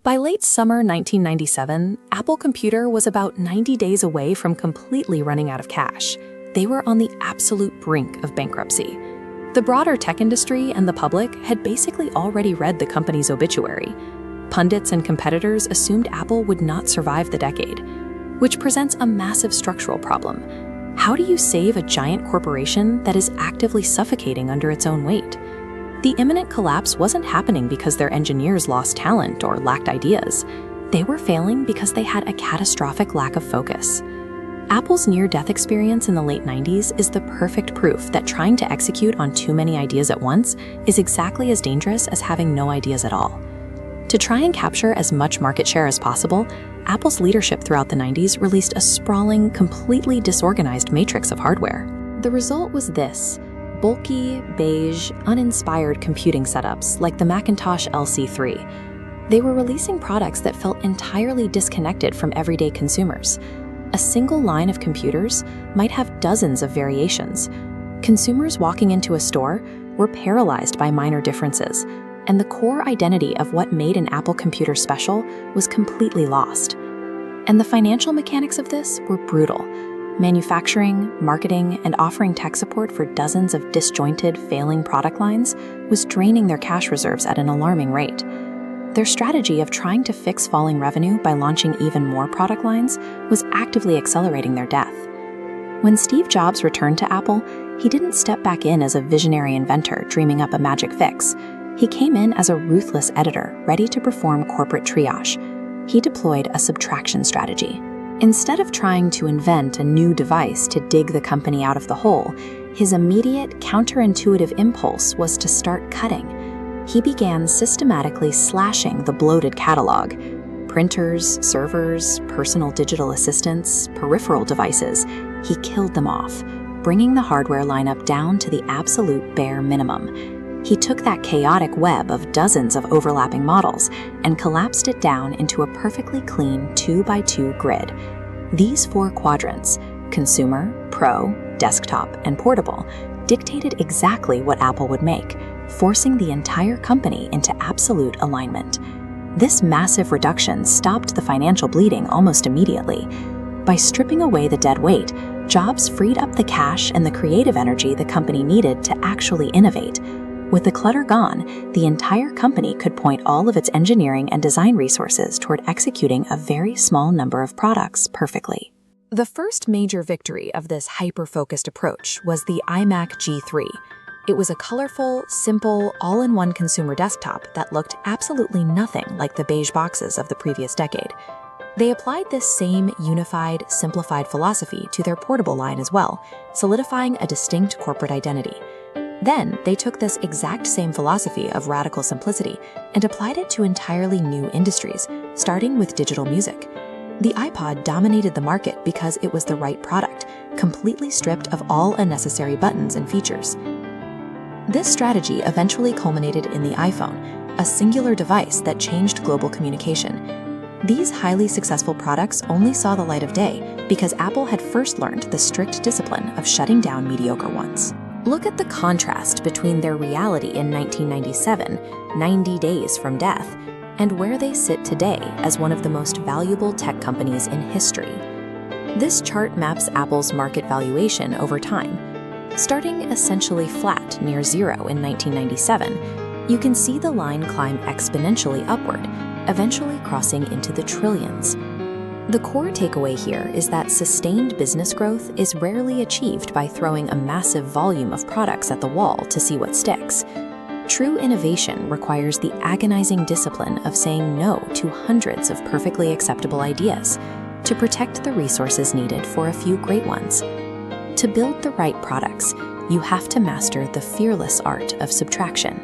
By late summer 1997, Apple Computer was about 90 days away from completely running out of cash. They were on the absolute brink of bankruptcy. The broader tech industry and the public had basically already read the company's obituary. Pundits and competitors assumed Apple would not survive the decade, which presents a massive structural problem. How do you save a giant corporation that is actively suffocating under its own weight? The imminent collapse wasn't happening because their engineers lost talent or lacked ideas. They were failing because they had a catastrophic lack of focus. Apple's near-death experience in the late 90s is the perfect proof that trying to execute on too many ideas at once is exactly as dangerous as having no ideas at all. To try and capture as much market share as possible, Apple's leadership throughout the 90s released a sprawling, completely disorganized matrix of hardware. The result was this: bulky, beige, uninspired computing setups like the Macintosh LC3. They were releasing products that felt entirely disconnected from everyday consumers. A single line of computers might have dozens of variations. Consumers walking into a store were paralyzed by minor differences, and the core identity of what made an Apple computer special was completely lost. And the financial mechanics of this were brutal. Manufacturing, marketing, and offering tech support for dozens of disjointed, failing product lines was draining their cash reserves at an alarming rate. Their strategy of trying to fix falling revenue by launching even more product lines was actively accelerating their death. When Steve Jobs returned to Apple, he didn't step back in as a visionary inventor dreaming up a magic fix. He came in as a ruthless editor, ready to perform corporate triage. He deployed a subtraction strategy. Instead of trying to invent a new device to dig the company out of the hole, his immediate, counterintuitive impulse was to start cutting. He began systematically slashing the bloated catalog. Printers, servers, personal digital assistants, peripheral devices, he killed them off, bringing the hardware lineup down to the absolute bare minimum. He took that chaotic web of dozens of overlapping models and collapsed it down into a perfectly clean 2x2 grid. These 4 quadrants, consumer, pro, desktop, and portable, dictated exactly what Apple would make, forcing the entire company into absolute alignment. This massive reduction stopped the financial bleeding almost immediately. By stripping away the dead weight, Jobs freed up the cash and the creative energy the company needed to actually innovate. With the clutter gone, the entire company could point all of its engineering and design resources toward executing a very small number of products perfectly. The first major victory of this hyper-focused approach was the iMac G3. It was a colorful, simple, all-in-one consumer desktop that looked absolutely nothing like the beige boxes of the previous decade. They applied this same unified, simplified philosophy to their portable line as well, solidifying a distinct corporate identity. Then, they took this exact same philosophy of radical simplicity and applied it to entirely new industries, starting with digital music. The iPod dominated the market because it was the right product, completely stripped of all unnecessary buttons and features. This strategy eventually culminated in the iPhone, a singular device that changed global communication. These highly successful products only saw the light of day because Apple had first learned the strict discipline of shutting down mediocre ones. Look at the contrast between their reality in 1997, 90 days from death, and where they sit today as one of the most valuable tech companies in history. This chart maps Apple's market valuation over time. Starting essentially flat near zero in 1997, you can see the line climb exponentially upward, eventually crossing into the trillions. The core takeaway here is that sustained business growth is rarely achieved by throwing a massive volume of products at the wall to see what sticks. True innovation requires the agonizing discipline of saying no to hundreds of perfectly acceptable ideas to protect the resources needed for a few great ones. To build the right products, you have to master the fearless art of subtraction.